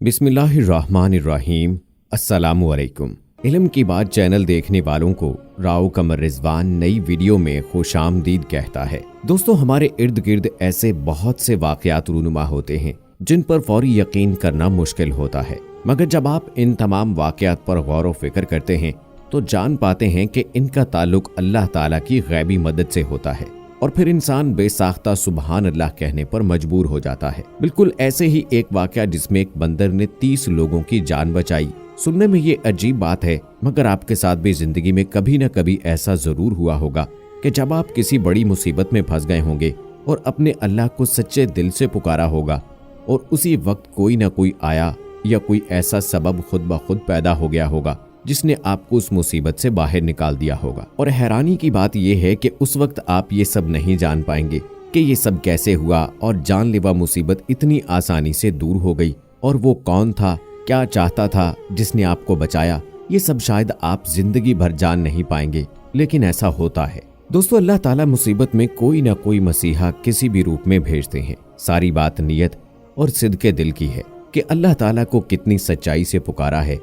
बिस्मिल्लाहिर्रहमानिर्रहीम। अस्सलामु अलैकुम। इल्म की बात चैनल देखने वालों को राव कमर रिजवान नई वीडियो में खुशामदीद कहता है। दोस्तों, हमारे इर्द गिर्द ऐसे बहुत से वाक़यात रूनुमा होते हैं जिन पर फौरी यकीन करना मुश्किल होता है, मगर जब आप इन तमाम वाक़यात पर गौर व फिक्र करते हैं तो जान पाते हैं कि इनका ताल्लुक अल्लाह ताला की गैबी मदद से होता है और फिर इंसान बेसाख्ता सुबहान अल्लाह कहने पर मजबूर हो जाता है। बिल्कुल ऐसे ही एक वाक़या जिसमें एक बंदर ने 30 लोगों की जान बचाई। सुनने में ये अजीब बात है, मगर आपके साथ भी जिंदगी में कभी न कभी ऐसा जरूर हुआ होगा कि जब आप किसी बड़ी मुसीबत में फंस गए होंगे और अपने अल्लाह को सच्चे दिल से पुकारा होगा और उसी वक्त कोई न कोई आया या कोई ऐसा सबब खुद ब खुद पैदा हो गया होगा जिसने आपको उस मुसीबत से बाहर निकाल दिया होगा। और हैरानी की बात यह है कि उस वक्त आप ये सब नहीं जान पाएंगे कि ये सब कैसे हुआ और जानलेवा मुसीबत इतनी आसानी से दूर हो गई, और वो कौन था, क्या चाहता था जिसने आपको बचाया। ये सब शायद आप जिंदगी भर जान नहीं पाएंगे, लेकिन ऐसा होता है। दोस्तों, अल्लाह ताला मुसीबत में कोई ना कोई मसीहा किसी भी रूप में भेजते हैं। सारी बात नियत और सिद्के दिल की है कि अल्लाह ताला को कितनी सच्चाई से पुकारा है,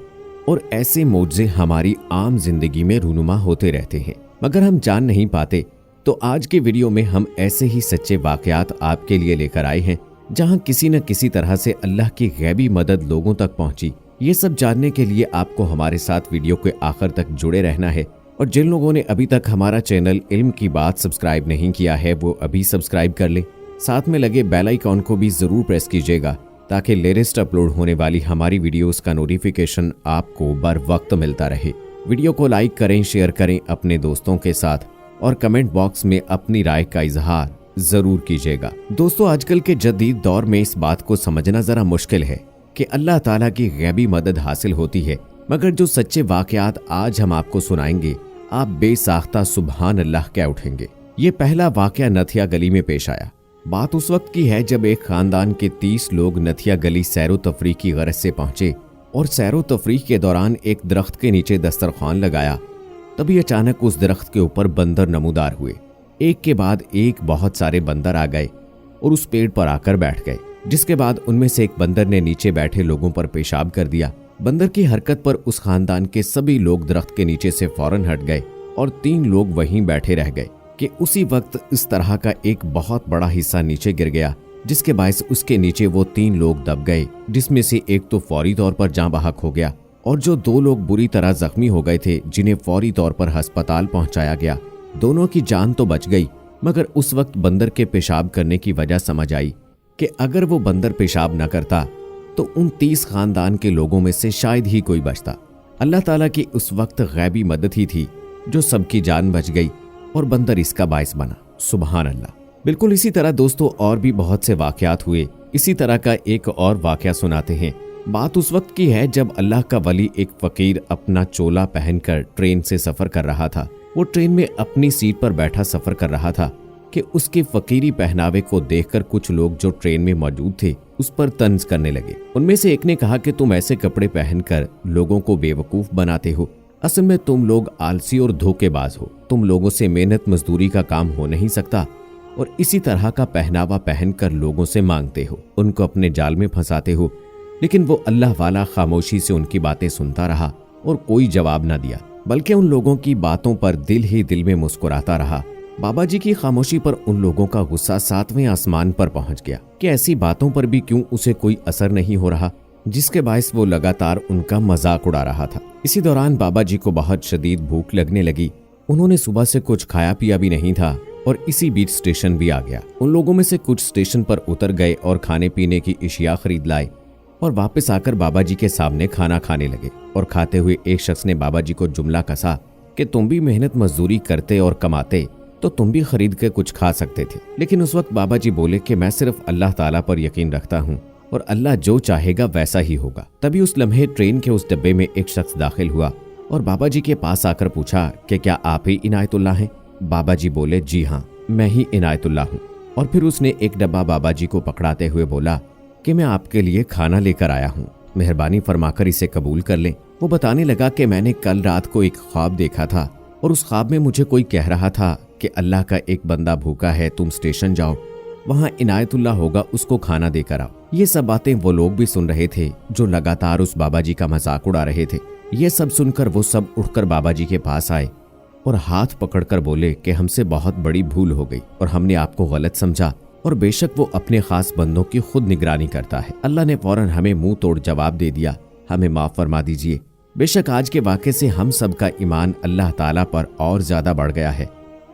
और ऐसे मौजज़े हमारी आम जिंदगी में रूनुमा होते रहते हैं, मगर हम जान नहीं पाते। तो आज के वीडियो में हम ऐसे ही सच्चे वाक़यात आपके लिए लेकर आए हैं जहां किसी न किसी तरह से अल्लाह की गैबी मदद लोगों तक पहुंची। ये सब जानने के लिए आपको हमारे साथ वीडियो के आखिर तक जुड़े रहना है, और जिन लोगों ने अभी तक हमारा चैनल इल्म की बात सब्सक्राइब नहीं किया है वो अभी सब्सक्राइब कर लें। साथ में लगे बेल आइकॉन को भी जरूर प्रेस कीजिएगा ताकि लेटेस्ट अपलोड होने वाली हमारी वीडियोस का नोटिफिकेशन आपको बर वक्त मिलता रहे। वीडियो को लाइक करें, शेयर करें अपने दोस्तों के साथ, और कमेंट बॉक्स में अपनी राय का इजहार जरूर कीजिएगा। दोस्तों, आजकल के जदीद दौर में इस बात को समझना जरा मुश्किल है कि अल्लाह ताला की गैबी मदद हासिल होती है, मगर जो सच्चे वाक़यात आज हम आपको सुनाएंगे आप बेसाख्ता सुबहान अल्लाह कह उठेंगे। ये पहला वाक़या नथिया गली में पेश आया। बात उस वक्त की है जब एक खानदान के 30 लोग नथिया गली सैरो तफरीह की गरज से पहुंचे, और सैरो तफरीह के दौरान एक दरख्त के नीचे दस्तरखान लगाया। तभी अचानक उस दरख्त के ऊपर बंदर नमूदार हुए। एक के बाद एक बहुत सारे बंदर आ गए और उस पेड़ पर आकर बैठ गए, जिसके बाद उनमें से एक बंदर ने नीचे बैठे लोगों पर पेशाब कर दिया। बंदर की हरकत पर उस खानदान के सभी लोग दरख्त के नीचे से फौरन हट गए और 3 लोग वहीं बैठे रह गए कि उसी वक्त इस तरह का एक बहुत बड़ा हिस्सा नीचे गिर गया, जिसके बायस उसके नीचे वो 3 लोग दब गए, जिसमें से एक तो फौरी तौर पर जाँ बहक हो गया, और जो 2 लोग बुरी तरह जख्मी हो गए थे जिन्हें फौरी तौर पर अस्पताल पहुंचाया गया। दोनों की जान तो बच गई, मगर उस वक्त बंदर के पेशाब करने की वजह समझ आई कि अगर वो बंदर पेशाब न करता तो उन 30 खानदान के लोगों में से शायद ही कोई बचता। अल्लाह ताला की उस वक्त गैबी मदद ही थी जो सबकी जान बच गई और बंदर इसका बायस बना। सुबहान अल्लाह। बिल्कुल इसी तरह दोस्तों और भी बहुत से वाक़यात हुए। इसी तरह का एक और वाक़या सुनाते हैं। बात उस वक्त की है जब अल्लाह का वली एक फकीर अपना चोला पहनकर ट्रेन से सफ़र कर रहा था। वो ट्रेन में अपनी सीट पर बैठा सफ़र कर रहा था कि उसके फकीरी पहनावे को देखकर कुछ लोग जो ट्रेन में मौजूद थे उस पर तंज करने लगे। उनमें से एक ने कहा कि तुम ऐसे कपड़े पहनकर लोगों को बेवकूफ़ बनाते हो। असल में तुम लोग आलसी और धोखेबाज हो। तुम लोगों से मेहनत मजदूरी का काम हो नहीं सकता, और इसी तरह का पहनावा पहनकर लोगों से मांगते हो, उनको अपने जाल में फंसाते हो। लेकिन वो अल्लाह वाला खामोशी से उनकी बातें सुनता रहा और कोई जवाब न दिया, बल्कि उन लोगों की बातों पर दिल ही दिल में मुस्कुराता रहा। बाबा जी की खामोशी पर उन लोगों का गुस्सा 7वें आसमान पर पहुंच गया कि ऐसी बातों पर भी क्यों उसे कोई असर नहीं हो रहा, जिसके बायस वो लगातार उनका मजाक उड़ा रहा था। इसी दौरान बाबा जी को बहुत शदीद भूख लगने लगी। उन्होंने सुबह से कुछ खाया पिया भी नहीं था, और इसी बीच स्टेशन भी आ गया। उन लोगों में से कुछ स्टेशन पर उतर गए और खाने पीने की अशिया खरीद लाए और वापस आकर बाबा जी के सामने खाना खाने लगे। और खाते हुए एक शख्स ने बाबा जी को जुमला कसा कि तुम भी मेहनत मजदूरी करते और कमाते तो तुम भी खरीद के कुछ खा सकते थे। लेकिन उस वक्त बाबा जी बोले कि मैं सिर्फ अल्लाह ताला पर यकीन रखता हूँ और अल्लाह जो चाहेगा वैसा ही होगा। तभी उस लम्हे ट्रेन के उस डब्बे में एक शख्स दाखिल हुआ और बाबा जी के पास आकर पूछा कि क्या आप ही इनायतुल्लाह हैं? बाबा जी बोले, जी हाँ, मैं ही इनायतुल्लाह हूँ। और फिर उसने एक डब्बा बाबा जी को पकड़ाते हुए बोला कि मैं आपके लिए खाना लेकर आया हूँ, मेहरबानी फरमाकर इसे कबूल कर लें। वो बताने लगा कि मैंने कल रात को एक ख्वाब देखा था, और उस ख्वाब में मुझे कोई कह रहा था कि अल्लाह का एक बंदा भूखा है, तुम स्टेशन जाओ वहाँ इनायत उल्लाह होगा, उसको खाना देकर आओ। ये सब बातें वो लोग भी सुन रहे थे जो लगातार उस बाबा जी का मजाक उड़ा रहे थे। ये सब सुनकर वो सब उठकर बाबा जी के पास आए और हाथ पकड़कर बोले कि हमसे बहुत बड़ी भूल हो गई और हमने आपको गलत समझा, और बेशक वो अपने खास बंदों की खुद निगरानी करता है। अल्लाह ने फौरन हमें मुंह तोड़ जवाब दे दिया, हमें माफ फरमा दीजिए। बेशक आज के वाक़े से हम सब का ईमान अल्लाह ताला पर और ज्यादा बढ़ गया है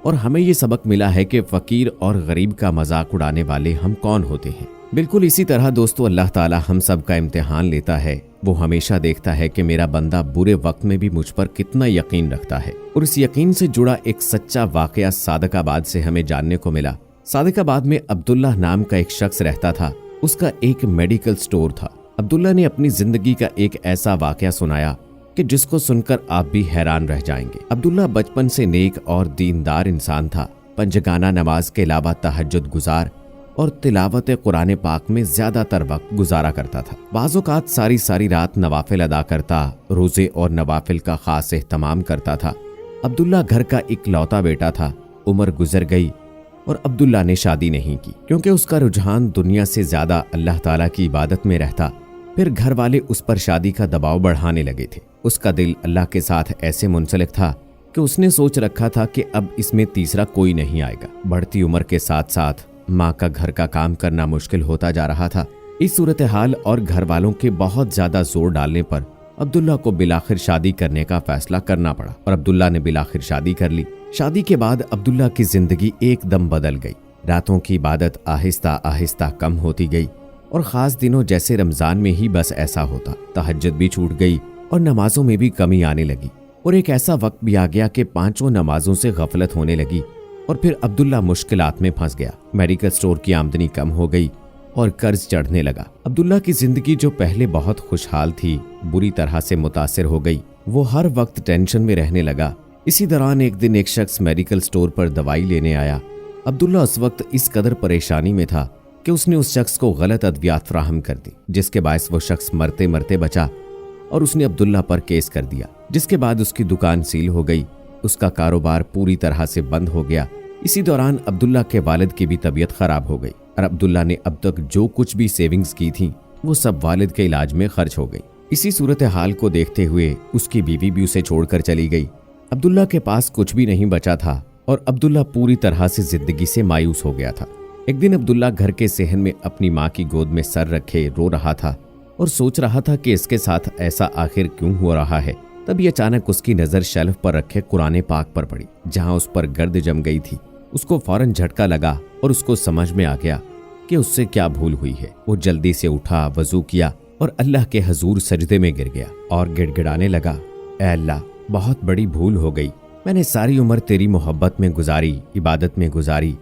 और हमें ये सबक मिला है कि फकीर और गरीब का मजाक उड़ाने वाले हम कौन होते हैं। बिल्कुल इसी तरह दोस्तों अल्लाह ताला हम सब का इम्तिहान लेता है। वो हमेशा देखता है कि मेरा बंदा बुरे वक्त में भी मुझ पर कितना यकीन रखता है। और इस यकीन से जुड़ा एक सच्चा वाकया सादकाबाद से हमें जानने को मिला। सादकाबाद में अब्दुल्ला नाम का एक शख्स रहता था। उसका एक मेडिकल स्टोर था। अब्दुल्ला ने अपनी जिंदगी का एक ऐसा वाकया सुनाया कि जिसको सुनकर आप भी हैरान रह जाएंगे। अब्दुल्ला बचपन से नेक और दीनदार इंसान था। पंजगाना नमाज के अलावा तहज्जुद गुजार और तिलावत कुरान पाक में ज्यादातर वक्त गुजारा करता था। बाज़-औक़ात सारी रात नवाफिल अदा करता, रोजे और नवाफिल का खास एहतमाम करता था। अब्दुल्ला घर का इकलौता बेटा था। उम्र गुजर गई और अब्दुल्ला ने शादी नहीं की क्योंकि उसका रुझान दुनिया से ज्यादा अल्लाह ताला की इबादत में रहता। फिर घर वाले उस पर शादी का दबाव बढ़ाने लगे थे। उसका दिल अल्लाह के साथ ऐसे मुंसलिक था कि उसने सोच रखा था कि अब इसमें तीसरा कोई नहीं आएगा। बढ़ती उम्र के साथ साथ माँ का घर का काम करना मुश्किल होता जा रहा था। इस सूरत हाल और घर वालों के बहुत ज्यादा जोर डालने पर अब्दुल्ला को बिलाखिर शादी करने का फैसला करना पड़ा और अब्दुल्ला ने बिलाखिर शादी कर ली। शादी के बाद अब्दुल्ला की जिंदगी एकदम बदल गई। रातों की इबादत आहिस्ता आहिस्ता कम होती गई और खास दिनों जैसे रमजान में ही बस ऐसा होता। तहज्जुद भी छूट गई और नमाजों में भी कमी आने लगी और एक ऐसा वक्त भी आ गया कि 5 नमाजों से गफलत होने लगी और फिर अब्दुल्ला मुश्किलात में फंस गया। मेडिकल स्टोर की आमदनी कम हो गई और कर्ज चढ़ने लगा। अब्दुल्ला की जिंदगी जो पहले बहुत खुशहाल थी बुरी तरह से मुतासिर हो गई। वो हर वक्त टेंशन में रहने लगा। इसी दौरान एक दिन एक शख्स मेडिकल स्टोर पर दवाई लेने आया। अब्दुल्ला उस वक्त इस कदर परेशानी में था कि उसने उस शख्स को गलत अद्वियात फराहम कर दी, जिसके बायस वो शख्स मरते मरते बचा और उसने अब्दुल्ला पर केस कर दिया, जिसके बाद उसकी दुकान सील हो गई। उसका कारोबार पूरी तरह से बंद हो गया। इसी दौरान अब्दुल्ला के वालिद की भी तबीयत खराब हो गई और अब्दुल्ला ने अब तक जो कुछ भी सेविंग्स की थी वो सब वालिद के इलाज में खर्च हो गई। इसी सूरत हाल को देखते हुए उसकी बीवी भी उसे छोड़कर चली गई। अब्दुल्ला के पास कुछ भी नहीं बचा था और अब्दुल्ला पूरी तरह से जिंदगी से मायूस हो गया था। एक दिन अब्दुल्ला घर के सेहन में अपनी माँ की गोद में सर रखे रो रहा था और सोच रहा था कि इसके साथ ऐसा आखिर क्यों हो रहा है। तभी अचानक उसकी नजर शेल्फ पर रखे कुरान पाक पर पड़ी, जहां उस पर गर्द जम गई थी। उसको फौरन झटका लगा और उसको समझ में आ गया कि उससे क्या भूल हुई है। वो जल्दी से उठा, वजू किया और अल्लाह के हजूर सजदे में गिर गया और गिड़गिड़ाने लगा, ऐ अल्लाह, बहुत बड़ी भूल हो गई। मैंने सारी उम्र तेरी मोहब्बत में गुजारी, इबादत में गुजारी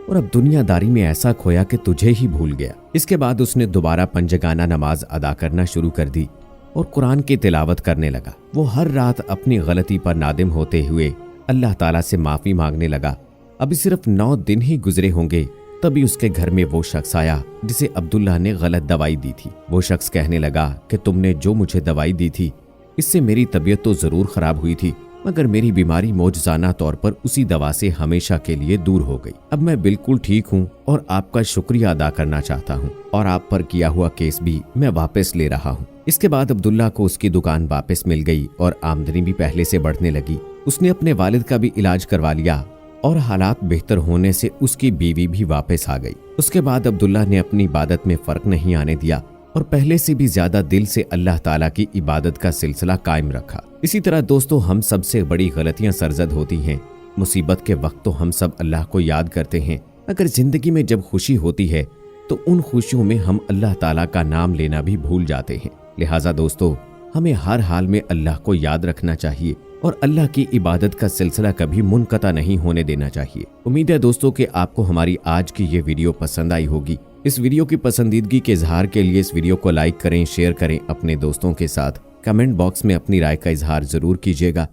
और अब दुनियादारी में ऐसा खोया कि तुझे ही भूल गया। इसके बाद उसने दोबारा पंजगाना नमाज अदा करना शुरू कर दी और कुरान की तिलावत करने लगा। वो हर रात अपनी गलती पर नादिम होते हुए अल्लाह ताला से माफी मांगने लगा। अभी सिर्फ 9 दिन ही गुजरे होंगे तभी उसके घर में वो शख्स आया जिसे अब्दुल्ला ने गलत दवाई दी थी। वो शख्स कहने लगा कि तुमने जो मुझे दवाई दी थी इससे मेरी तबीयत तो जरूर खराब हुई थी, मगर मेरी बीमारी मौजज़ाना तौर पर उसी दवा से हमेशा के लिए दूर हो गई। अब मैं बिल्कुल ठीक हूँ और आपका शुक्रिया अदा करना चाहता हूँ और आप पर किया हुआ केस भी मैं वापस ले रहा हूँ। इसके बाद अब्दुल्ला को उसकी दुकान वापस मिल गई और आमदनी भी पहले से बढ़ने लगी। उसने अपने वालिद का भी इलाज करवा लिया और हालात बेहतर होने से उसकी बीवी भी वापस आ गई। उसके बाद अब्दुल्ला ने अपनी इबादत में फर्क नहीं आने दिया और पहले से भी ज्यादा दिल से अल्लाह ताला की इबादत का सिलसिला कायम रखा। इसी तरह दोस्तों, हम सबसे बड़ी गलतियां सरजद होती हैं। मुसीबत के वक्त तो हम सब अल्लाह को याद करते हैं, अगर जिंदगी में जब खुशी होती है तो उन खुशियों में हम अल्लाह ताला का नाम लेना भी भूल जाते हैं। लिहाजा दोस्तों, हमें हर हाल में अल्लाह को याद रखना चाहिए और अल्लाह की इबादत का सिलसिला कभी मुनक़ता नहीं होने देना चाहिए। उम्मीद है दोस्तों कि आपको हमारी आज की ये वीडियो पसंद आई होगी। इस वीडियो की पसंदीदगी के इजहार के लिए इस वीडियो को लाइक करें, शेयर करें अपने दोस्तों के साथ। कमेंट बॉक्स में अपनी राय का इजहार जरूर कीजिएगा।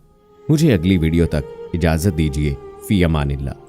मुझे अगली वीडियो तक इजाजत दीजिए। फी अमानिल्लाह।